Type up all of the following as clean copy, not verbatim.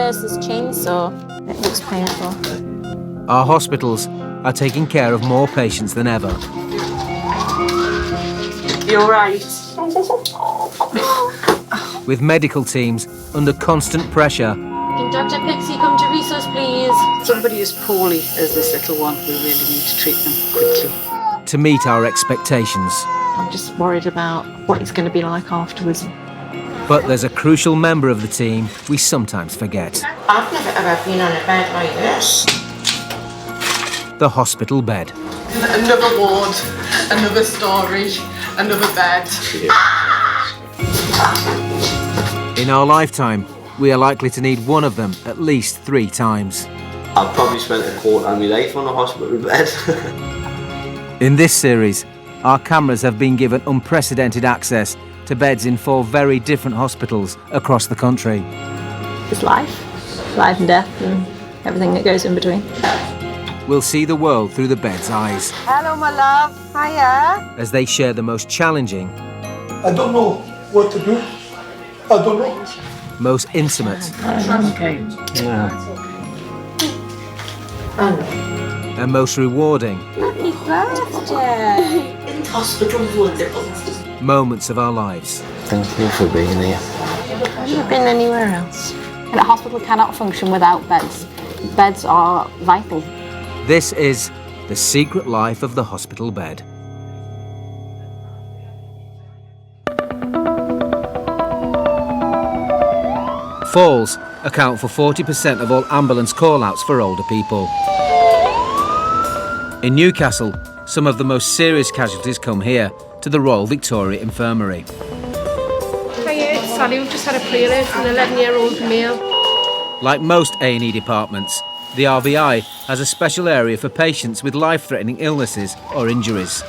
versus chainsaw. It looks painful. Our hospitals are taking care of more patients than ever. You're right. With medical teams under constant pressure. Can Dr. Pixie come to resource, please? Somebody as poorly as this little one, we really need to treat them quickly. To meet our expectations. I'm just worried about what it's going to be like afterwards. But there's a crucial member of the team we sometimes forget. I've never ever been on a bed like this. The hospital bed. Another ward, another storage, another bed. In our lifetime, we are likely to need one of them at least 3 times. I've probably spent a quarter of my life on a hospital bed. In this series, our cameras have been given unprecedented access to beds in 4 very different hospitals across the country. It's life and death and everything that goes in between. We'll see the world through the bed's eyes. Hello, my love. Hiya. As they share the most challenging, I don't know what to do. I don't know. most intimate, and most rewarding Happy birthday. In hospital, wonderful. moments of our lives. Thank you for being here. Have you been anywhere else? And a hospital cannot function without beds. Beds are vital. This is The Secret Life of the Hospital Bed. Falls account for 40% of all ambulance call-outs for older people. In Newcastle, some of the most serious casualties come here, to the Royal Victoria Infirmary. Hiya, it's Sally. We've just had a pre-alert for an 11-year-old male. Like most A&E departments, the RVI has a special area for patients with life-threatening illnesses or injuries.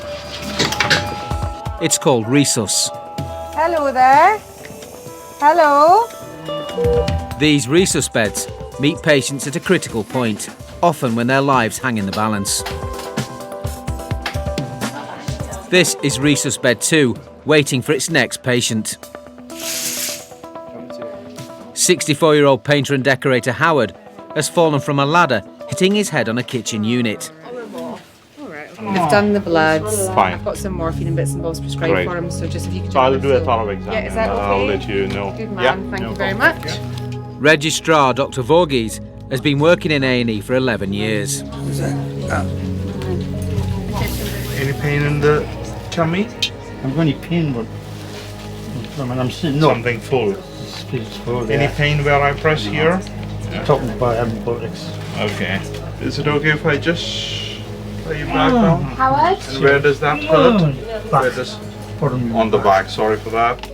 It's called Resus. Hello there. Hello. These Resus beds meet patients at a critical point, often when their lives hang in the balance. This is Resus Bed 2, waiting for its next patient. 64-year-old painter and decorator Howard has fallen from a ladder, hitting his head on a kitchen unit. They've done the bloods. Fine. I've got some morphine and bits and bobs prescribed Great. for him, so just if you could... So I'll do a thorough exam. Yeah, is that and okay? I'll let you know. Good man, Yeah, thank no you very problem. much. Registrar Dr. Voorgees has been working in A&E for 11 years. Any pain in the tummy? I'm going to pain, but I'm sitting up. Something full. It's full, Any pain where I press here? Talking about antibiotics. Okay. Is it okay if I just lay you back down? Howard? And where does that hurt? Where does... On the back, sorry for that.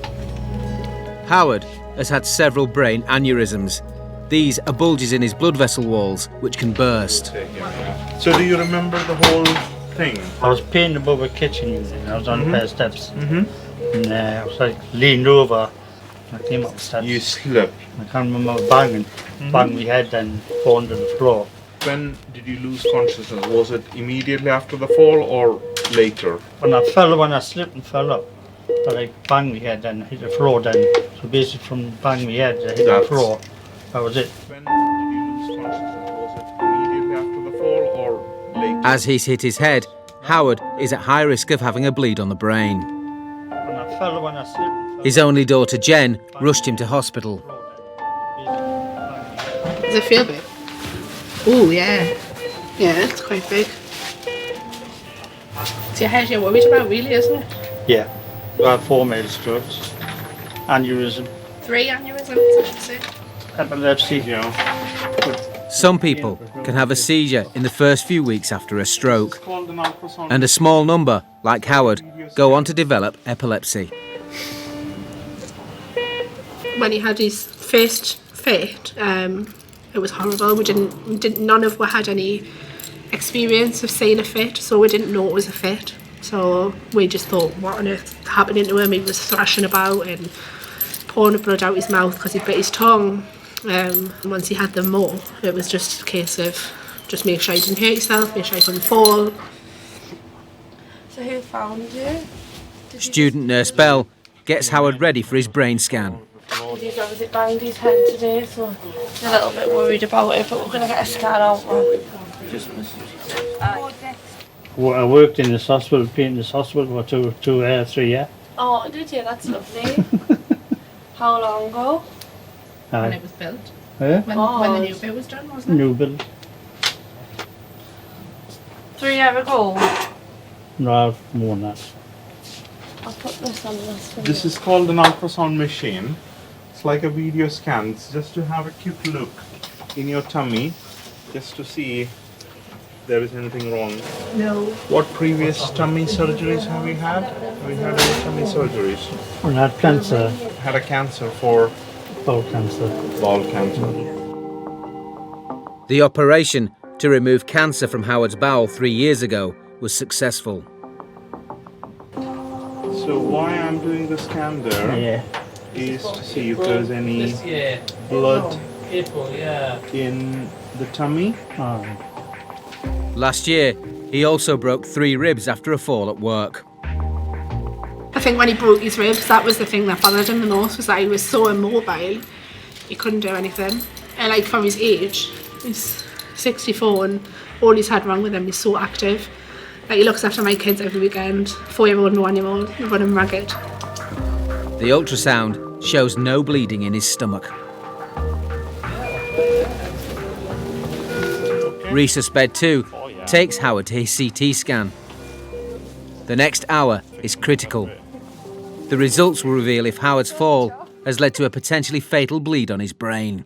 Howard has had several brain aneurysms. These are bulges in his blood vessel walls, which can burst. So do you remember the whole thing? I was painting above a kitchen unit. I was on a pair of steps. Mm-hmm. And I was like leaned over. I came up the steps. You slipped. I can't remember, I was banging. Banged my head and fallen to the floor. When did you lose consciousness? Was it immediately after the fall or later? When I slipped and fell up, I banged my head and hit the floor then. So basically from banging my head, I hit the floor. That was it. When did you lose consciousness? Was it immediately after the fall or later? As he's hit his head, Howard is at high risk of having a bleed on the brain. When I slipped and fell His only daughter Jen rushed him to hospital. Does it feel big? Oh, yeah. Yeah, it's quite big. It's your head you're worried about, really, isn't it? Yeah. I had 4 major strokes. Aneurysm. 3 aneurysms, I should say. Epilepsy. Some people can have a seizure in the first few weeks after a stroke, and a small number, like Howard, go on to develop epilepsy. When he had his first fit, it was horrible. None of us had any experience of seeing a fit, so we didn't know it was a fit. So we just thought, what on earth happening to him? He was thrashing about and pouring the blood out his mouth because he bit his tongue. Once he had them more, it was just a case of just make sure you didn't hurt yourself, make sure you didn't fall. So who found you? Student nurse Belle gets Howard ready for his brain scan. He's obviously banged his head today, so I'm a little bit worried about it, but we're going to get a scan out. Well, I worked in this hospital, painting this hospital for 3 years. Oh, did you? That's lovely. How long ago? When it was built. Yeah? When the new bit was done, wasn't it? New build. 3 years ago. No, more than that. I'll put this on this one. This is called an ultrasound machine. It's like a video scan. It's just to have a quick look in your tummy, just to see if there is anything wrong. No. What previous tummy surgeries have you had? Have you had any tummy surgeries? I had cancer, Had a cancer for bowel cancer. bowel cancer. The operation to remove cancer from Howard's bowel 3 years ago was successful. So why I'm doing the scan there Yeah. is to see if there's any blood in the tummy. Oh. Last year, he also broke 3 ribs after a fall at work. I think when he broke his ribs, that was the thing that bothered him the most, was that he was so immobile, he couldn't do anything. And like for his age, he's 64 and all he's had wrong with him is so active. Like he looks after my kids every weekend, 4-year-old and 1-year-old, they run him ragged. The ultrasound shows no bleeding in his stomach. Resusbed 2 takes Howard to his CT scan. The next hour is critical. The results will reveal if Howard's fall has led to a potentially fatal bleed on his brain.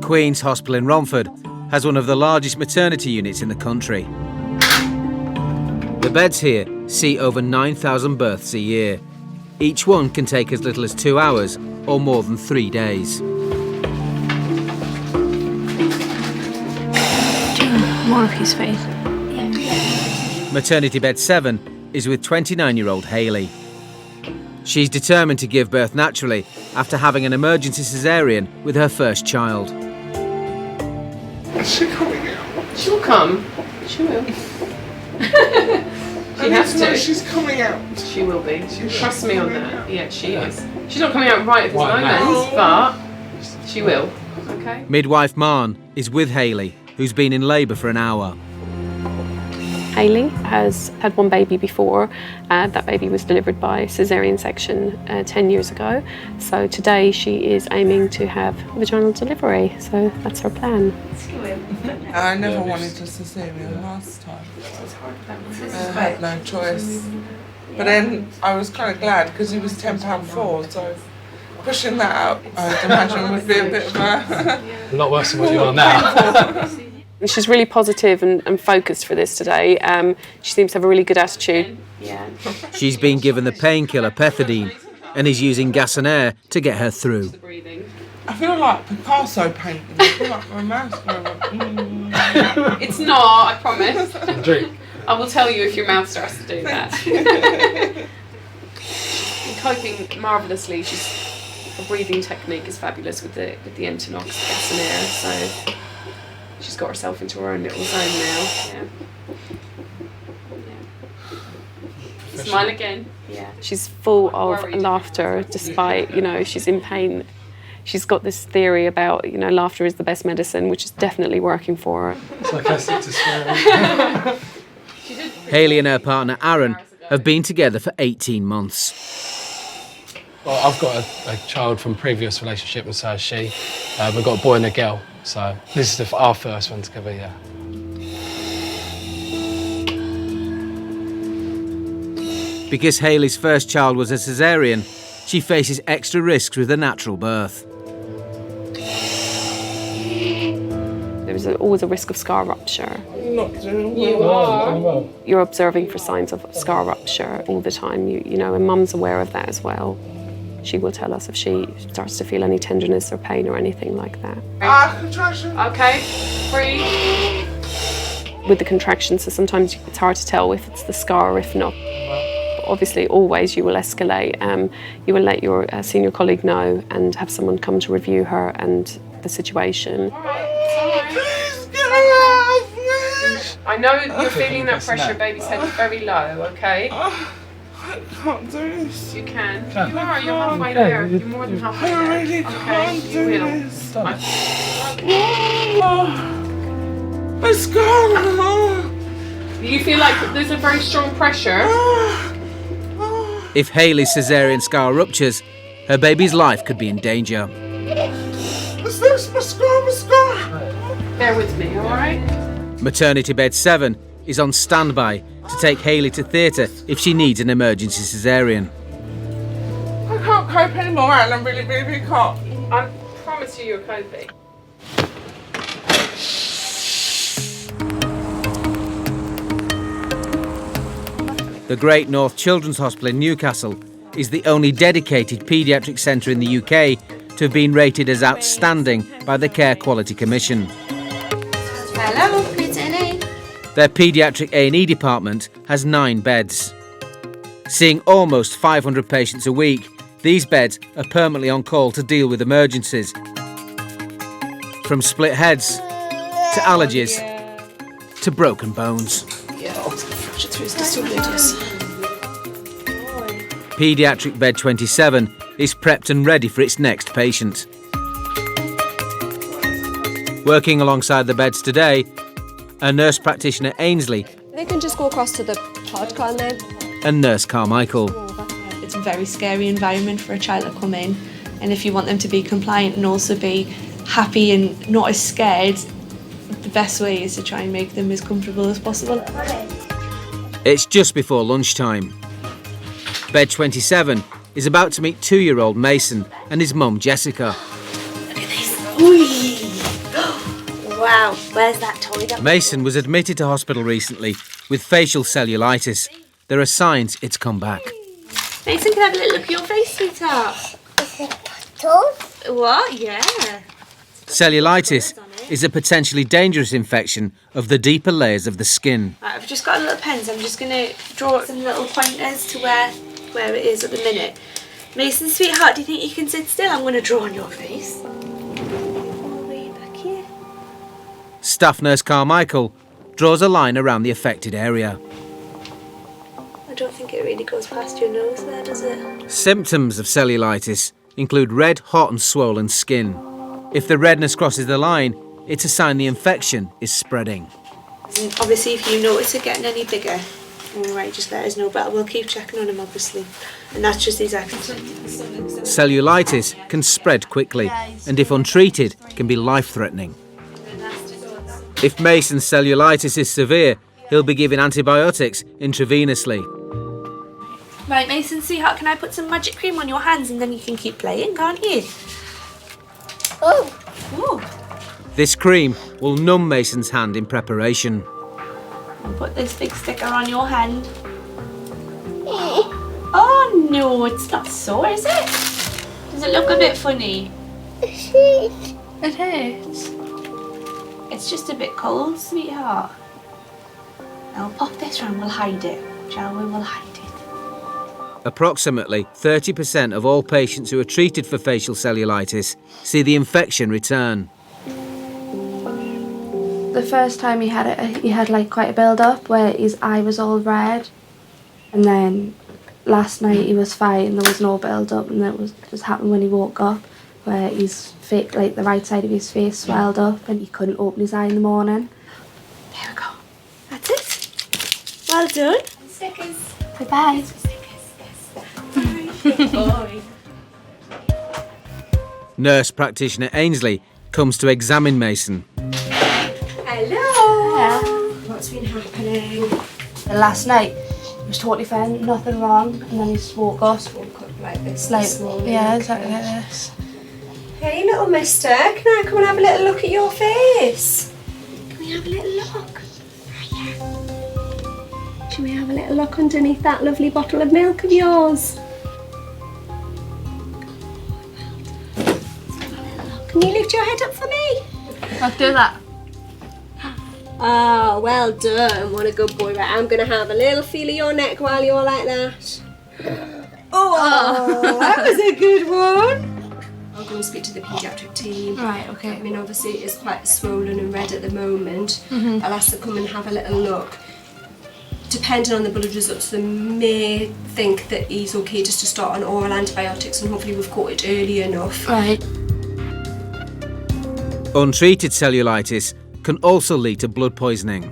Queen's Hospital in Romford has one of the largest maternity units in the country. The beds here see over 9,000 births a year. Each one can take as little as 2 hours or more than 3 days. More of his face. Maternity bed 7 is with 29-year-old Hayley. She's determined to give birth naturally after having an emergency caesarean with her first child. Is she coming out? She'll come. She will. She has to. She's coming out. She will be. Trust me on that. Yeah, she is. She's not coming out right at this moment, but she will. Okay. Midwife Marn is with Hayley, who's been in labour for an hour. Hayley has had one baby before. That baby was delivered by caesarean section 10 years ago. So today she is aiming to have vaginal delivery. So that's her plan. I never wanted a caesarean last time. I had no choice. But then I was kind of glad because he was £10.4, so pushing that out, I'd imagine, would be a bit of a lot worse than what you are now. She's really positive and focused for this today. She seems to have a really good attitude. Yeah. She's been given the painkiller pethidine and is using gas and air to get her through. I feel like Picasso painting. I feel like my mouth's going like, It's not, I promise. Drink. I will tell you if your mouth starts to do that. She's coping marvellously. Her breathing technique is fabulous with the Entonox gas and air. So she's got herself into her own little zone now. Yeah. Smile again. Yeah. She's full of laughter despite, she's in pain. She's got this theory about, laughter is the best medicine, which is definitely working for her. It's like I stick to swearing. Hayley and her partner Aaron have been together for 18 months. Well, I've got a child from previous relationship, and so has she. We've got a boy and a girl, so this is our first one together, yeah. Because Hayley's first child was a caesarean, she faces extra risks with a natural birth. There's always a risk of scar rupture. not doing well. You are. You're observing for signs of scar rupture all the time, and Mum's aware of that as well. She will tell us if she starts to feel any tenderness or pain or anything like that. Contraction. Okay, breathe. With the contractions, so sometimes it's hard to tell if it's the scar or if not. Obviously, always you will escalate. You will let your senior colleague know and have someone come to review her and the situation. Please get her out, please. I know you're feeling that pressure. Baby's head is very low, okay? I can't do this. You can. You are. You're halfway there. You're more than halfway there. I really can't do this. It's gone. You feel like there's a very strong pressure. If Hayley's caesarean scar ruptures, her baby's life could be in danger. Is this my scar? Bear with me, all right? Maternity bed 7 is on standby to take Hayley to theatre if she needs an emergency caesarean. I can't cope anymore, Alan. Really can't. I promise you're coping. The Great North Children's Hospital in Newcastle is the only dedicated paediatric centre in the UK to have been rated as outstanding by the Care Quality Commission. Hello, it's A&E. Their paediatric A&E department has 9 beds. Seeing almost 500 patients a week, these beds are permanently on call to deal with emergencies. From split heads, to allergies, to broken bones. Pediatric bed 27 is prepped and ready for its next patient. Working alongside the beds today, a nurse practitioner Ainsley They can just go across to the pod car now. and nurse Carmichael. It's a very scary environment for a child to come in, and if you want them to be compliant and also be happy and not as scared, the best way is to try and make them as comfortable as possible. It's just before lunchtime. Bed 27 is about to meet 2-year-old Mason and his mum Jessica. Wow, where's that toy? Mason was admitted to hospital recently with facial cellulitis. There are signs it's come back. Mason, can I have a little look at your face, sweetheart? What? Yeah. Cellulitis is a potentially dangerous infection of the deeper layers of the skin. Right, I've just got a little pen, so I'm just going to draw some little pointers to where it is at the minute. Mason, sweetheart, do you think you can sit still? I'm going to draw on your face. Way back here. Staff nurse Carmichael draws a line around the affected area. I don't think it really goes past your nose there, does it? Symptoms of cellulitis include red, hot and swollen skin. If the redness crosses the line, it's a sign the infection is spreading. And obviously, if you notice it getting any bigger, alright, just let us know, but we'll keep checking on him, obviously. And that's just these actions. Cellulitis can spread quickly and if untreated can be life-threatening. If Mason's cellulitis is severe, he'll be given antibiotics intravenously. Right, Mason, sweetheart, can I put some magic cream on your hands and then you can keep playing, can't you? Oh. This cream will numb Mason's hand in preparation. I'll put this big sticker on your hand. Oh no, it's not sore, is it? Does it look a bit funny? It hurts. It's just a bit cold, sweetheart. I'll pop this round, we'll hide it. Shall we? We'll hide it. Approximately 30% of all patients who are treated for facial cellulitis see the infection return. The first time he had it, he had like quite a build-up where his eye was all red, and then last night he was fine. There was no build-up, and that was just happened when he woke up, where his face, like the right side of his face, swelled up, and he couldn't open his eye in the morning. There we go. That's it. Well done. Stickers. Bye-bye. Good boy. Nurse practitioner Ainsley comes to examine Mason. Hello. What's been happening? Last night he was totally fine, nothing wrong, and then he just woke up. Like this. Yeah, exactly like this. Hey, little mister, can I come and have a little look at your face? Can we have a little look? Should we have a little look underneath that lovely bottle of milk of yours? Can you lift your head up for me? I'll do that. Oh, well done. What a good boy. Right, I'm going to have a little feel of your neck while you're like that. Oh, that was a good one. I'll go and speak to the paediatric team. Right, okay. I mean, obviously it is quite swollen and red at the moment. Mhm. I'll ask to come and have a little look. Depending on the blood results, they may think that he's okay just to start on oral antibiotics, and hopefully we've caught it early enough. Right. Untreated cellulitis can also lead to blood poisoning.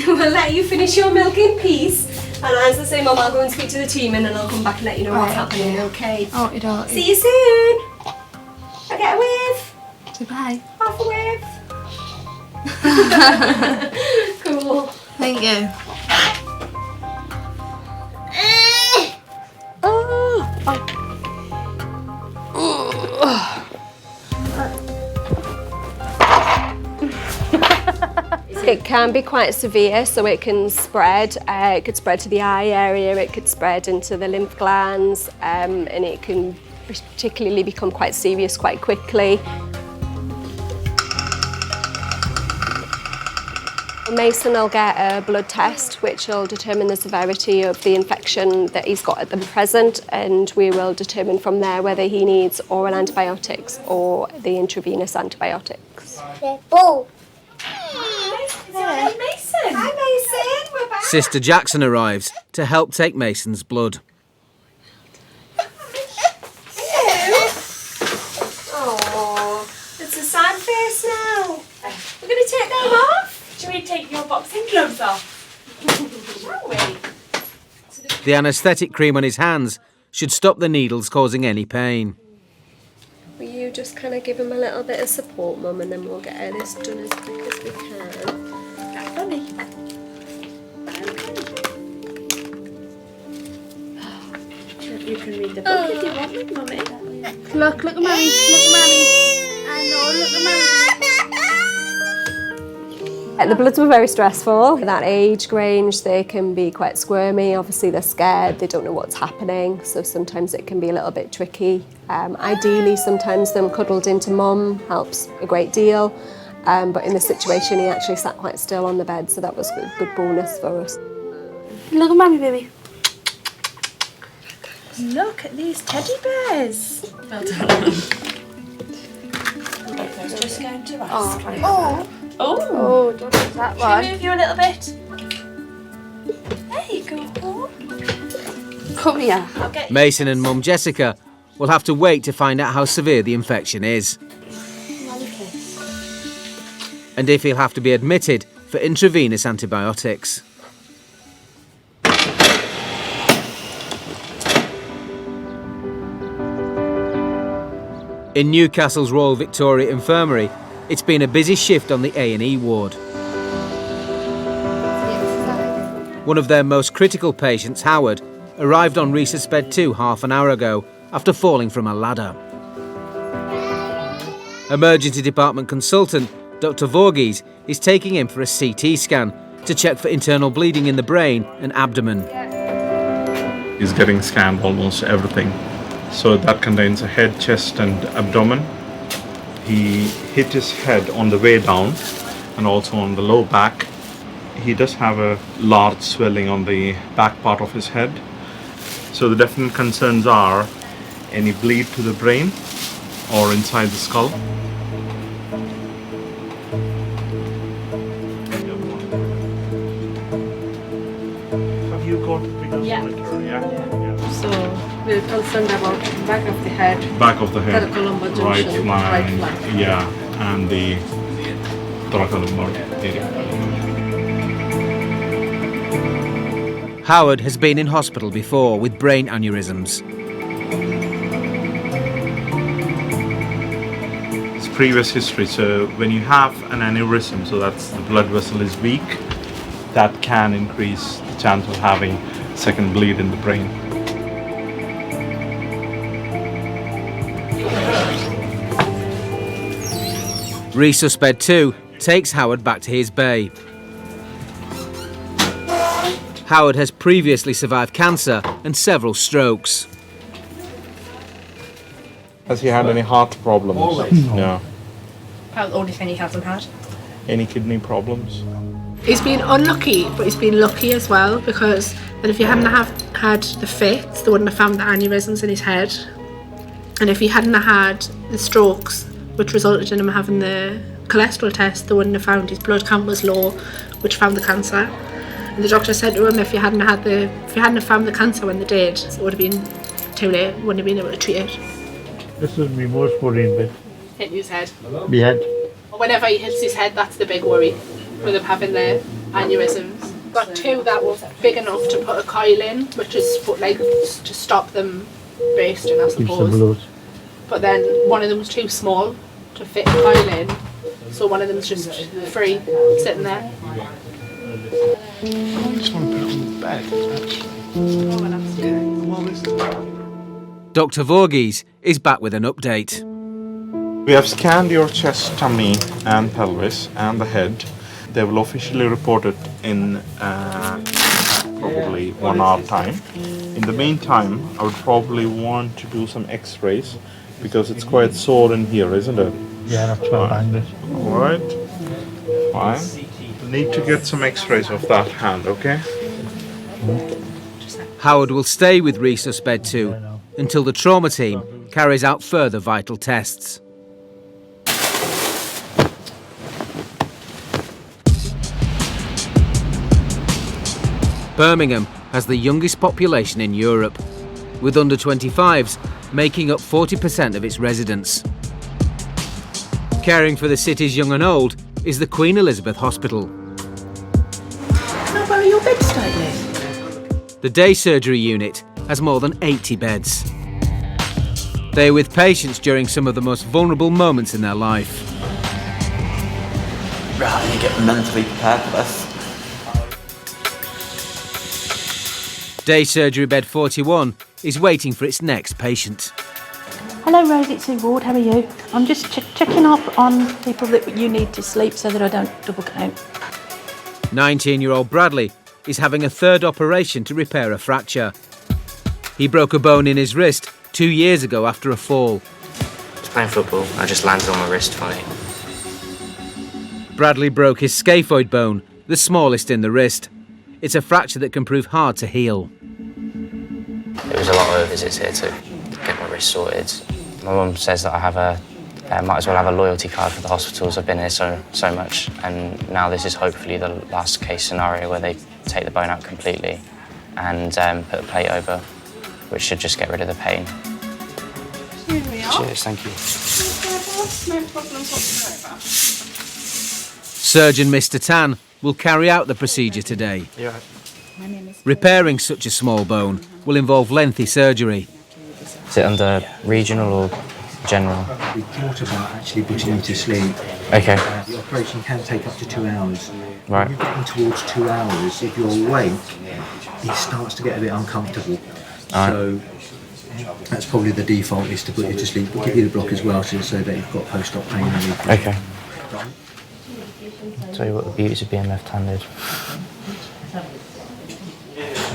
We'll let you finish your milk in peace. And as I say, Mum, I'll go and speak to the team and then I'll come back and let you know what's happening, okay? Okay. See you soon! I'll get a wave! Goodbye. Half a wave! Cool. Thank you. It can be quite severe, so it can spread. It could spread to the eye area, it could spread into the lymph glands, and it can particularly become quite serious quite quickly. Mason will get a blood test which will determine the severity of the infection that he's got at the present, and we will determine from there whether he needs oral antibiotics or the intravenous antibiotics. Hi, Mason. Hi, Mason. We're back. Sister Jackson arrives to help take Mason's blood. Oh, it's a sad face now. We're going to take them off. Should we take your boxing gloves off? Shall we? The anaesthetic cream on his hands should stop the needles causing any pain. Will you just kind of give him a little bit of support, Mum, and then we'll get this done as quick as we can. That's funny. You can read the book if you want me, Mummy. Look at Mummy. Look at Mummy. I know, look at Mummy. The bloods were very stressful. At that age range, they can be quite squirmy. Obviously, they're scared. They don't know what's happening. So sometimes it can be a little bit tricky. Ideally, sometimes them cuddled into Mum helps a great deal. But in this situation, he actually sat quite still on the bed. So that was a good bonus for us. Look at Mummy, baby. Look at these teddy bears. Well done. Just going to rest. Oh, don't do that Can one. we move you a little bit? There you go. Come here. Mason and Mum Jessica will have to wait to find out how severe the infection is, and if he'll have to be admitted for intravenous antibiotics. In Newcastle's Royal Victoria Infirmary, it's been a busy shift on the A&E ward. One of their most critical patients, Howard, arrived on Rhesus Bed 2 half an hour ago after falling from a ladder. Emergency department consultant Dr. Voorgees is taking him for a CT scan to check for internal bleeding in the brain and abdomen. He's getting scanned almost everything. So that contains a head, chest and abdomen. He hit his head on the way down and also on the low back. He does have a large swelling on the back part of his head. So the definite concerns are any bleed to the brain or inside the skull. Have you got the biggest monitor? Yeah. So we're concerned about back of the head. Back of the head. Thoracolumbar junction, Right right flank. flank. Yeah, and the thoracolumbar area. Howard has been in hospital before with brain aneurysms. It's previous history, so when you have an aneurysm, so that's the blood vessel is weak, that can increase the chance of having second bleed in the brain. Rhesus Bed 2 takes Howard back to his bay. Howard has previously survived cancer and several strokes. Has he had any heart problems? No. About the only thing he hasn't had. Any kidney problems? He's been unlucky, but he's been lucky as well, because then if you hadn't have had the fits, they wouldn't have found the aneurysms in his head. And if he hadn't had the strokes, which resulted in him having the cholesterol test, they wouldn't have found his blood count was low, which found the cancer. And the doctor said to him, if you hadn't have found the cancer when they did, it would have been too late, wouldn't have been able to treat it. This is my most worrying bit. Hitting his head. My head. Whenever he hits his head, that's the big worry, with him having the aneurysms. Got two that were big enough to put a coil in, which is like to stop them bursting, I suppose. But then one of them was too small to fit a coil in, so one of them's just free, sitting there. I just want to put it on the bed, actually. Dr. Voorhees is back with an update. We have scanned your chest, tummy and pelvis and the head. They will officially report it in probably 1 hour time. In the meantime, I would probably want to do some x-rays because it's quite sore in here, isn't it? Yeah, that's what I banged it. Alright, fine. Need to get some x-rays of that hand, okay? Howard will stay with Resus Bed 2 until the trauma team carries out further vital tests. Birmingham has the youngest population in Europe, with under 25s making up 40% of its residents. Caring for the city's young and old is the Queen Elizabeth Hospital. Can I borrow your bed slightly? The day surgery unit has more than 80 beds. They are with patients during some of the most vulnerable moments in their life. Right, you get mentally prepared for this. Day surgery bed 41 is waiting for its next patient. Hello Rose, it's Sue Ward, how are you? I'm just checking up on people that you need to sleep so that I don't double count. 19-year-old Bradley is having a third operation to repair a fracture. He broke a bone in his wrist 2 years ago after a fall. I was playing football, I just landed on my wrist funny. Bradley broke his scaphoid bone, the smallest in the wrist. It's a fracture that can prove hard to heal. It was a lot of visits here to get my wrist sorted. My mum says that I might as well have a loyalty card for the hospitals. I've been here so much, and now this is hopefully the last case scenario where they take the bone out completely and put a plate over, which should just get rid of the pain. Here we are. Cheers, thank you. No problem whatsoever. Surgeon Mr. Tan will carry out the procedure today. Yeah. Repairing such a small bone will involve lengthy surgery. Is it under regional or general? We thought about actually putting you to sleep. Okay. The operation can take up to 2 hours. Right. When you're getting towards 2 hours, if you're awake, it starts to get a bit uncomfortable. Right. So that's probably the default, is to put you to sleep. We'll give you the block as well, so that you've got post-op pain relief. Okay. I'll tell you what the beauties of being left-handed.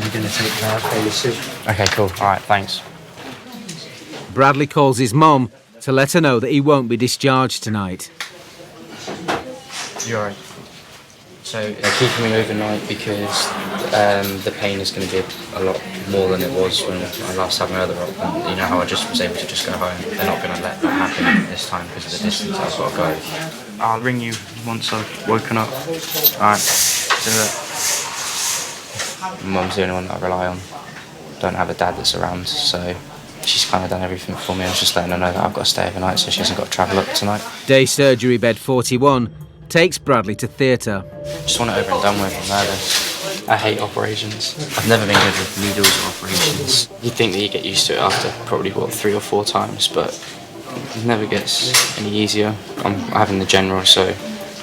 You're going to take that for you soon. Okay, cool. All right, thanks. Bradley calls his mum to let her know that he won't be discharged tonight. You're right. So they're keeping me overnight because the pain is going to be a lot more than it was when I last had my other op. And you know how I just was able to just go home. They're not going to let that happen this time because of the distance I've got to go. I'll ring you once I've woken up. All right. See you later. Mum's the only one that I rely on. Don't have a dad that's around, so she's kind of done everything for me. I was just letting her know that I've got to stay overnight, so she hasn't got to travel up tonight. Day surgery bed 41 takes Bradley to theatre. Just want it over and done with. I'm nervous. I hate operations. I've never been good with needles or operations. You'd think that you get used to it after probably, 3 or 4 times, but it never gets any easier. I'm having the general, so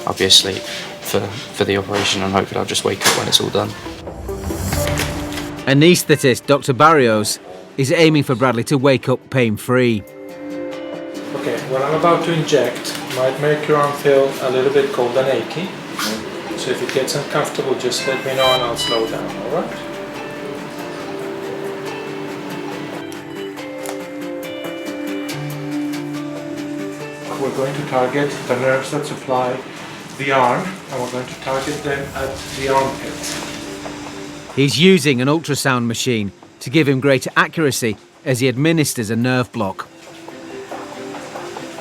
I'll be asleep for the operation, and hopefully I'll just wake up when it's all done. Anaesthetist Dr. Barrios is aiming for Bradley to wake up pain-free. Okay, what I'm about to inject might make your arm feel a little bit cold and achy. So if it gets uncomfortable, just let me know and I'll slow down, alright? We're going to target the nerves that supply the arm, and we're going to target them at the armpit. He's using an ultrasound machine to give him greater accuracy as he administers a nerve block.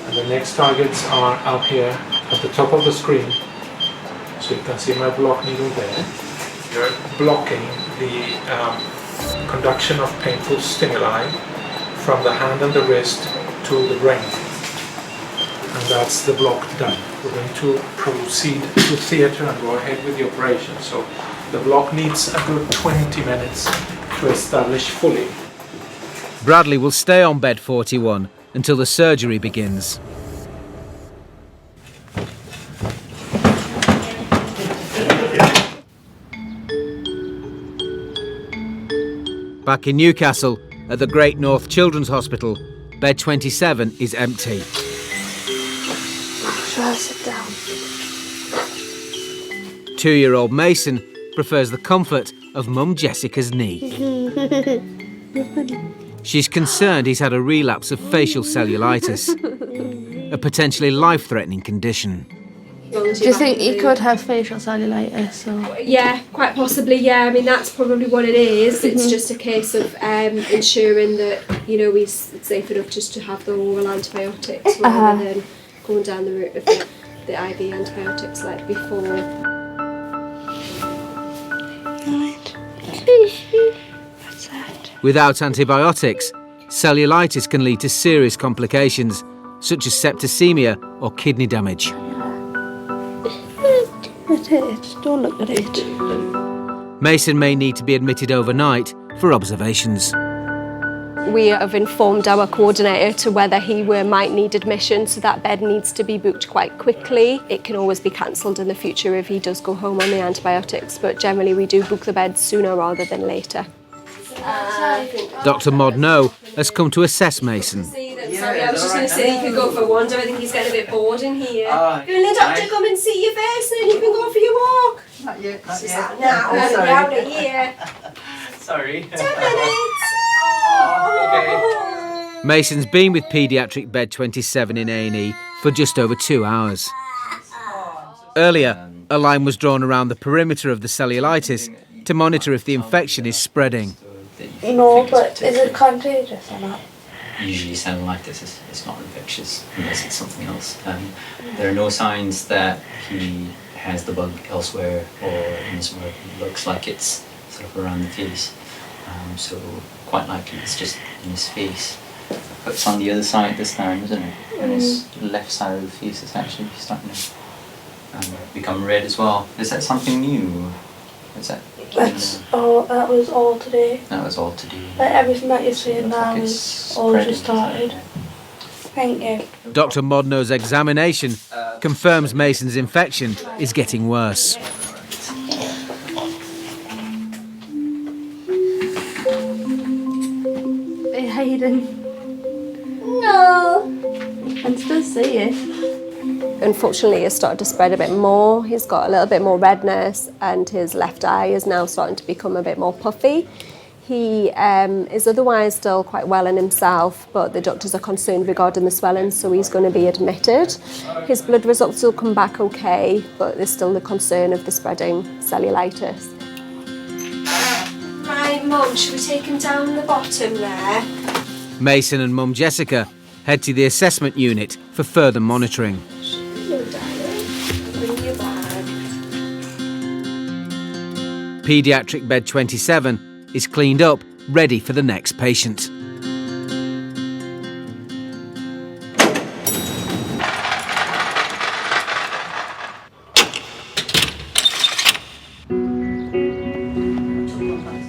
And the next targets are up here at the top of the screen. So you can see my block needle there. You're blocking the conduction of painful stimuli from the hand and the wrist to the brain. And that's the block done. We're going to proceed to theatre and go ahead with the operation. So the block needs a good 20 minutes to establish fully. Bradley will stay on bed 41 until the surgery begins. Back in Newcastle, at the Great North Children's Hospital, bed 27 is empty. Shall I sit down? 2-year-old Mason prefers the comfort of Mum Jessica's knee. She's concerned he's had a relapse of facial cellulitis, a potentially life-threatening condition. Do you think he could have facial cellulitis? Or? Yeah, quite possibly, yeah. I mean, that's probably what it is. It's just a case of ensuring that, you know, it's safe enough just to have the oral antibiotics rather than going down the route of the IV antibiotics like before. Without antibiotics, cellulitis can lead to serious complications, such as septicemia or kidney damage. At it. Don't look at it. Mason may need to be admitted overnight for observations. We have informed our coordinator to whether he might need admission, so that bed needs to be booked quite quickly. It can always be cancelled in the future if he does go home on the antibiotics, but generally we do book the beds sooner rather than later. Dr. Modno has come to assess Mason. Sorry, I was just going to say you could go for a wander. I think he's getting a bit bored in here. Can the doctor come and see you first and then you can go for your walk? Not yet, not yet. Now, Sorry. out of here. Sorry. 2 minutes. Okay. Mason's been with Pediatric bed 27 in A&E for just over 2 hours. Earlier, a line was drawn around the perimeter of the cellulitis to monitor if the infection is spreading. No, but is it contagious or not? Usually cellulitis is not infectious unless it's something else. There are no signs that he has the bug elsewhere or in his mouth. It looks like it's sort of around the face. So quite likely it's just in his face. But it's on the other side this time, isn't it? And his left side of the face is actually starting to become red as well. Is that something new? Is that? That was all today. That was all to do. Like everything that you're saying now is all just started. Thank you. Dr. Modno's examination confirms Mason's infection is getting worse. Hey, Hayden. No. I can still see it. Unfortunately, it's started to spread a bit more. He's got a little bit more redness and his left eye is now starting to become a bit more puffy. He is otherwise still quite well in himself, but the doctors are concerned regarding the swelling, so he's going to be admitted. His blood results will come back okay, but there's still the concern of the spreading cellulitis. Right, Mum, should we take him down the bottom there? Mason and Mum Jessica head to the assessment unit for further monitoring. Bring your bag. Pediatric bed 27 is cleaned up, ready for the next patient.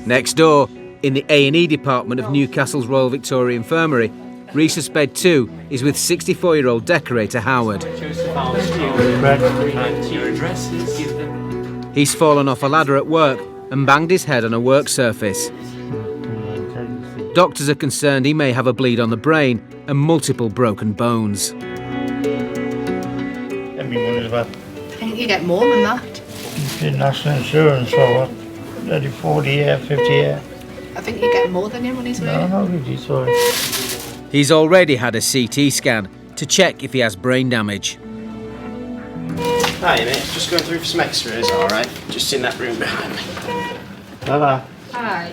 Next door, in the A&E department of Newcastle's Royal Victoria Infirmary, Rhesus bed 2 is with 64-year-old decorator Howard. He's fallen off a ladder at work and banged his head on a work surface. Doctors are concerned he may have a bleed on the brain and multiple broken bones. Everyone I think you get more than that. is national insurance for what? 40 year, 50 year. I think you get more than your money's worth. No, not really, sorry. He's already had a CT scan to check if he has brain damage. Hi mate, just going through for some x-rays, alright? Just in that room behind me. Hello. Hi.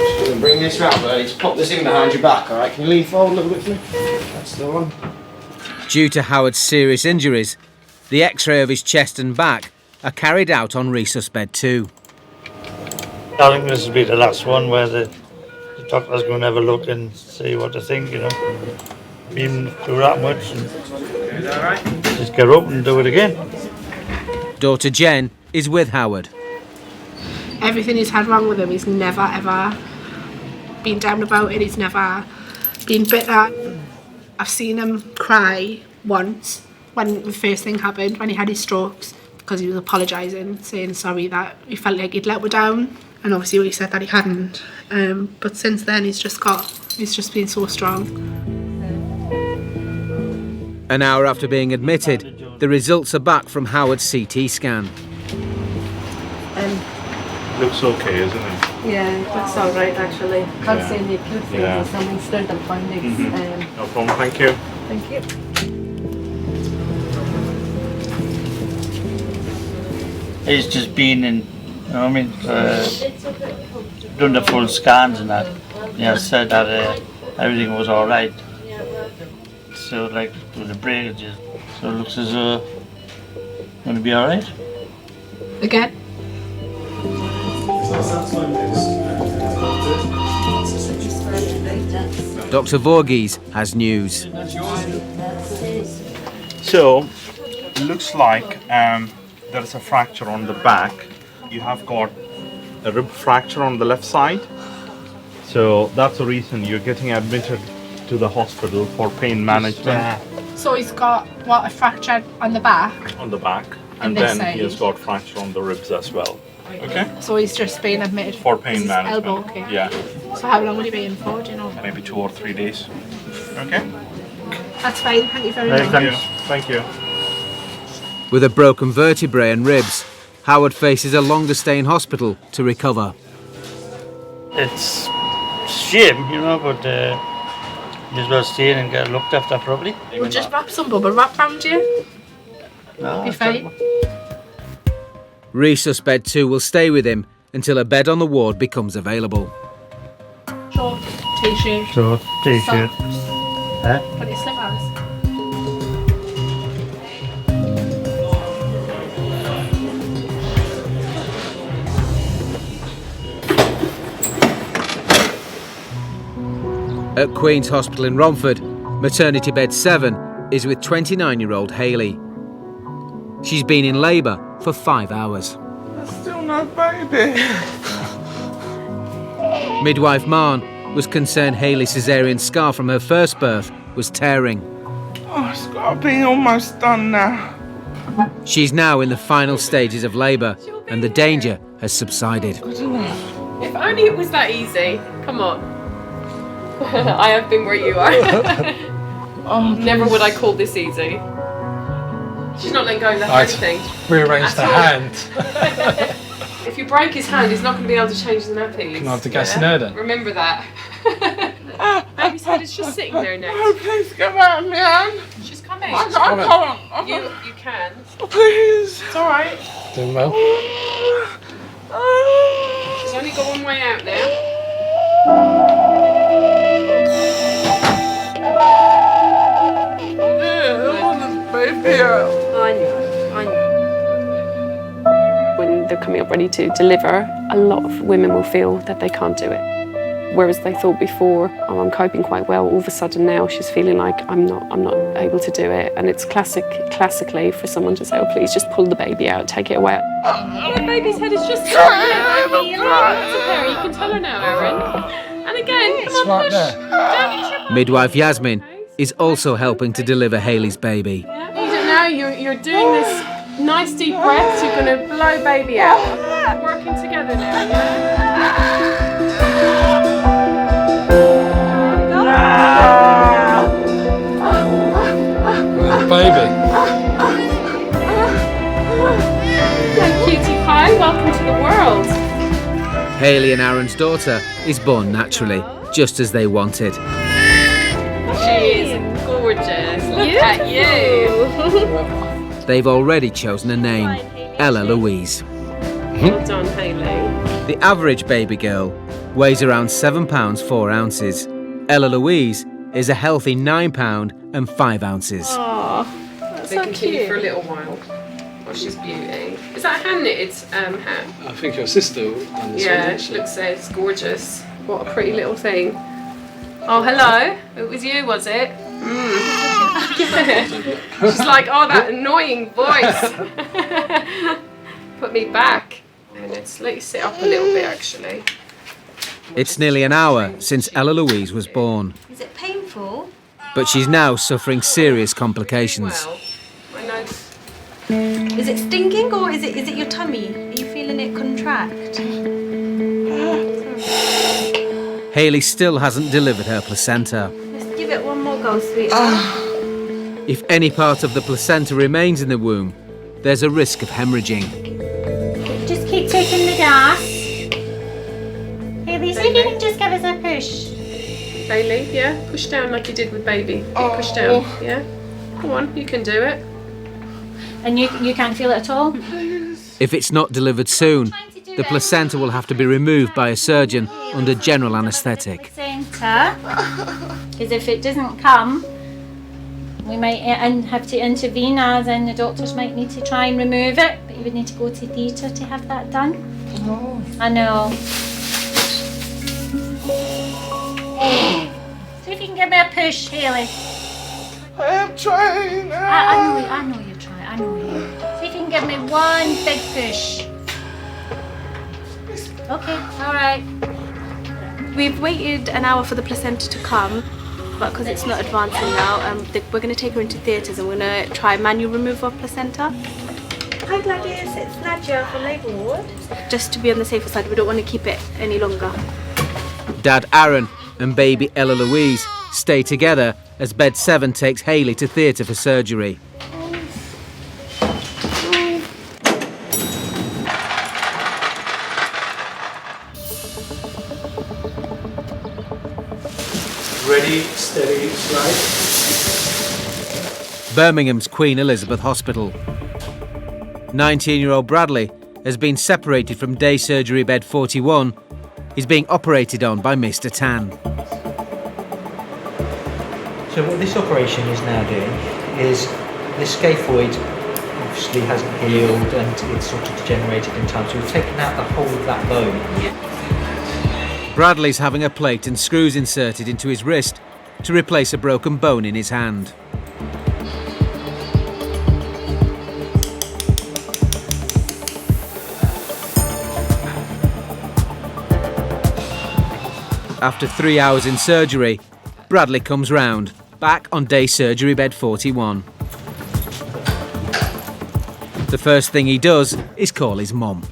Just gonna bring this round, buddy. Just pop this in behind your back, alright? Can you lean forward a little bit for me? That's the one. Due to Howard's serious injuries, the X-ray of his chest and back are carried out on resusbed 2. I think this will be the last one where the doctor's going to have a look and see what they think, you know. Even do that much and just get up and do it again. Daughter Jen is with Howard. Everything he's had wrong with him, he's never ever been down about it, he's never been bitter. I've seen him cry once when the first thing happened, when he had his strokes, because he was apologising, saying sorry that he felt like he'd let her down, and obviously he said that he hadn't. But since then he's just been so strong. An hour after being admitted, the results are back from Howard's CT scan. Looks okay, isn't it? Yeah, it looks all right actually. Can't see any acute phases, Yeah. some incidental findings. No problem, thank you. Thank you. He's just been in, you know what I mean, done the full scans and that. Yeah, said that everything was all right. So like with the breakages, so it looks as though it's going to be all right. Again? Dr. Voorhees has news. So, it looks like there's a fracture on the back. You have got a rib fracture on the left side. So that's the reason you're getting admitted to the hospital for pain management. So he's got, what, a fracture on the back? On the back. And And this then he side? has got fracture on the ribs as well. Okay? So he's just been admitted For pain his management. elbow, okay. Yeah. So how long will he be in for, do you know? Maybe 2 or 3 days. Okay? That's fine, thank you very much. Thank you. With a broken vertebrae and ribs, Howard faces a longer stay in hospital to recover. It's a shame, you know, but you as well stay in and get looked after properly. We'll just wrap some bubble wrap around you. No, Be fine. Resusbed 2 will stay with him until a bed on the ward becomes available. Short t-shirt. Short t-shirt. Socks. Put your slippers. At Queen's Hospital in Romford, maternity bed 7 is with 29-year-old Hayley. She's been in labour for 5 hours. Still no baby. Midwife Marn was concerned Hayley's caesarean scar from her first birth was tearing. Oh, it's got to be almost done now. She's now in the final stages of labour and the danger has subsided. If only it was that easy. Come on. I have been where you are. Never would I call this easy. She's not letting go of anything. Rearrange the hand. If you break his hand, he's not going to be able to change the nappies. Can I have the gas in order? Remember that. Baby's head is just sitting there next. Oh, please come out, man. She's coming. I can't. You can. Please. It's alright. Doing well. She's only got one way out now. Baby out. I know. When they're coming up ready to deliver, a lot of women will feel that they can't do it. Whereas they thought before, oh, I'm coping quite well, all of a sudden now she's feeling like I'm not able to do it. And it's classically for someone to say, oh, please just pull the baby out, take it away. The baby's head is just you can tell her now, Aaron. And again, come on, push. Don't trip. Midwife Yasmin is also helping to deliver Hayley's baby. You don't know, you're doing this nice deep breaths, you're going to blow baby out. We're working together now, yeah? Baby. Hello, cutie pie, welcome to the world. Hayley and Aaron's daughter is born naturally, just as they wanted. She is gorgeous, look at you. They've already chosen a name, Ella Louise. Well done, Hayley. The average baby girl weighs around 7 pounds 4 ounces. Ella Louise is a healthy 9 pound and 5 ounces. Oh, that's They so continue cute. for a little while. Oh, she's beauty. Is that a hand-knitted hat? I think your sister done this Yeah, one. she looks so it's gorgeous. What a pretty little thing. Oh, hello. It was you, was it? Yeah. She's like, oh, that annoying voice. Put me back. And let's let you sit up a little bit, actually. It's nearly an hour since Ella Louise was born, Is it painful? but she's now suffering serious complications. Well, I know. Is it stinging or is it your tummy? Are you feeling it contract? Hayley still hasn't delivered her placenta. Let's give it one more go, sweetheart. If any part of the placenta remains in the womb, there's a risk of hemorrhaging. Just keep taking the gas. Hayley, see if you can just give us a push. Bailey, yeah? Push down like you did with baby. You push down, yeah? Come on, you can do it. And you can't feel it at all? If it's not delivered soon, the placenta will have to be removed by a surgeon under general anaesthetic. Placenta. Because if it doesn't come, we might have to intervene, as in the doctors might need to try and remove it, but you would need to go to theatre to have that done. Oh. I know. See if you can give me a push, Hayley. I am trying. I know you're trying. I know you. See if you can give me one big push. Okay, all right. We've waited an hour for the placenta to come, but because it's not advancing now, we're going to take her into theatres and we're going to try manual removal of placenta. Hi Gladys, it's Nadia from Labour Ward. Just to be on the safer side, we don't want to keep it any longer. Dad Aaron and baby Ella Louise stay together as bed 7 takes Hayley to theatre for surgery. Ready, steady, slide. Birmingham's Queen Elizabeth Hospital. 19-year-old Bradley has been separated from day surgery bed 41. He's being operated on by Mr. Tan. So what this operation is now doing is the scaphoid obviously hasn't healed and it's sort of degenerated in time, so we've taken out the whole of that bone. Bradley's having a plate and screws inserted into his wrist to replace a broken bone in his hand. After 3 hours in surgery, Bradley comes round, back on day surgery bed 41. The first thing he does is call his mum.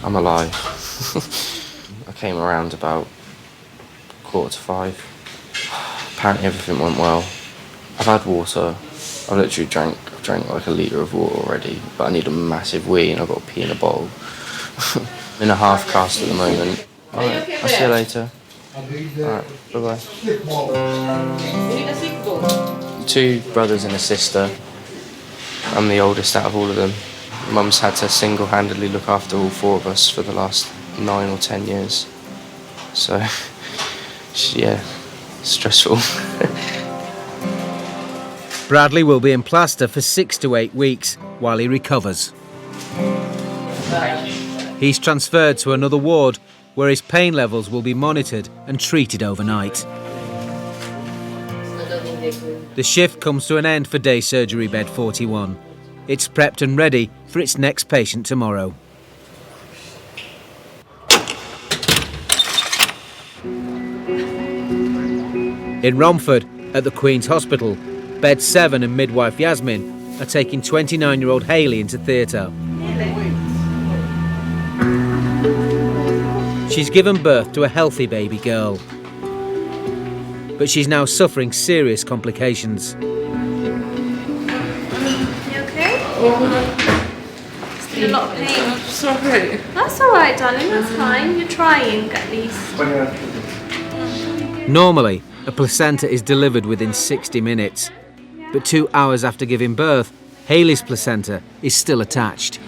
I'm alive. I came around about 4:45. Apparently everything went well. I've had water. I've literally drank like a litre of water already, but I need a massive wee and I've got to pee in a bowl. I'm in a half cast at the moment. Alright, I'll see you later. Alright, bye-bye. 2 brothers and a sister. I'm the oldest out of all of them. Mum's had to single-handedly look after all 4 of us for the last 9 or 10 years. So, yeah, stressful. Bradley will be in plaster for 6 to 8 weeks while he recovers. He's transferred to another ward where his pain levels will be monitored and treated overnight. The shift comes to an end for day surgery bed 41. It's prepped and ready for its next patient tomorrow. In Romford, at the Queen's Hospital, bed 7 and midwife Yasmin are taking 29-year-old Hayley into theatre. She's given birth to a healthy baby girl, but she's now suffering serious complications. In a lot of pain. Sorry. That's all right, darling. That's fine. You're trying at least. Normally, a placenta is delivered within 60 minutes, but 2 hours after giving birth, Hayley's placenta is still attached.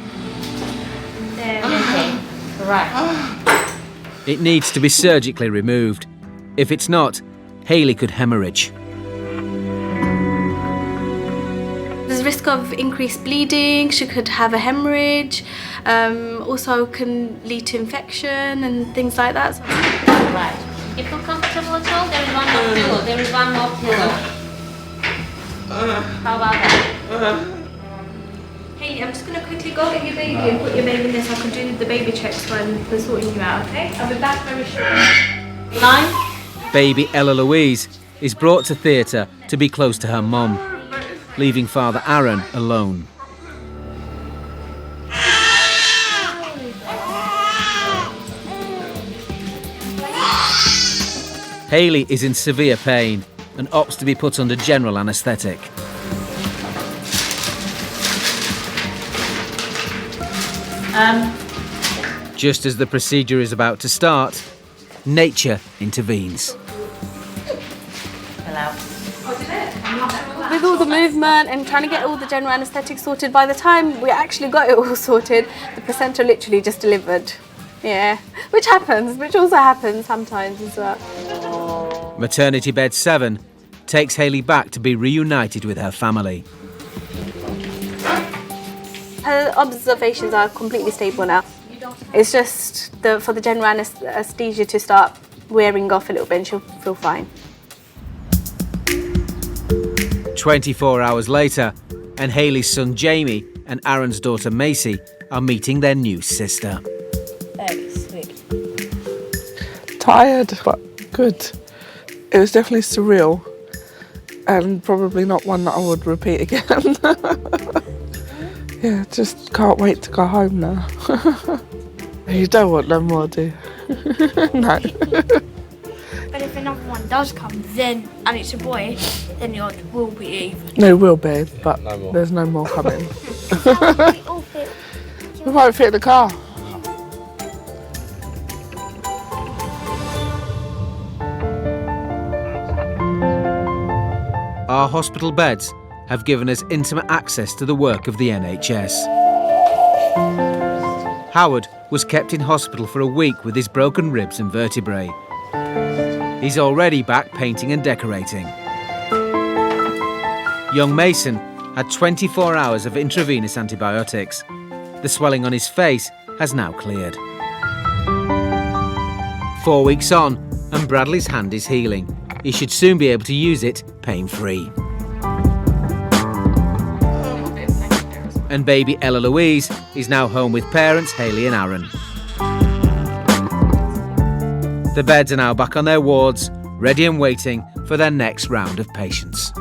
Okay, right. It needs to be surgically removed. If it's not, Hayley could hemorrhage. There's risk of increased bleeding, she could have a hemorrhage, also can lead to infection and things like that. Right. You feel comfortable at all? There is one more pillow. There is one more pillow. How about that? Hayley, I'm just going to quickly go get your baby and put your baby in this. I can do the baby checks when we're sorting you out, okay? I'll be back very shortly. Line. Baby Ella Louise is brought to theatre to be close to her mum, leaving father Aaron alone. Hayley is in severe pain and opts to be put under general anaesthetic. Just as the procedure is about to start, nature intervenes. Hello. With all the movement and trying to get all the general anaesthetic sorted, by the time we actually got it all sorted, the placenta literally just delivered. Yeah, which also happens sometimes as well. Maternity bed 7 takes Hayley back to be reunited with her family. Her observations are completely stable now. It's just for the general anaesthesia to start wearing off a little bit and she'll feel fine. 24 hours later, and Hayley's son Jamie and Aaron's daughter Macy are meeting their new sister. Very sweet. Tired, but good. It was definitely surreal and probably not one that I would repeat again. Yeah, just can't wait to go home now. You don't want no more, do you? No. But if another one does come, then, and it's a boy, then the odds will be even. There will be, but there's no more coming. We won't fit in the car. Our hospital beds have given us intimate access to the work of the NHS. Howard was kept in hospital for a week with his broken ribs and vertebrae. He's already back painting and decorating. Young Mason had 24 hours of intravenous antibiotics. The swelling on his face has now cleared. 4 weeks on, and Bradley's hand is healing. He should soon be able to use it pain-free. And baby Ella Louise is now home with parents Hayley and Aaron. The beds are now back on their wards, ready and waiting for their next round of patients.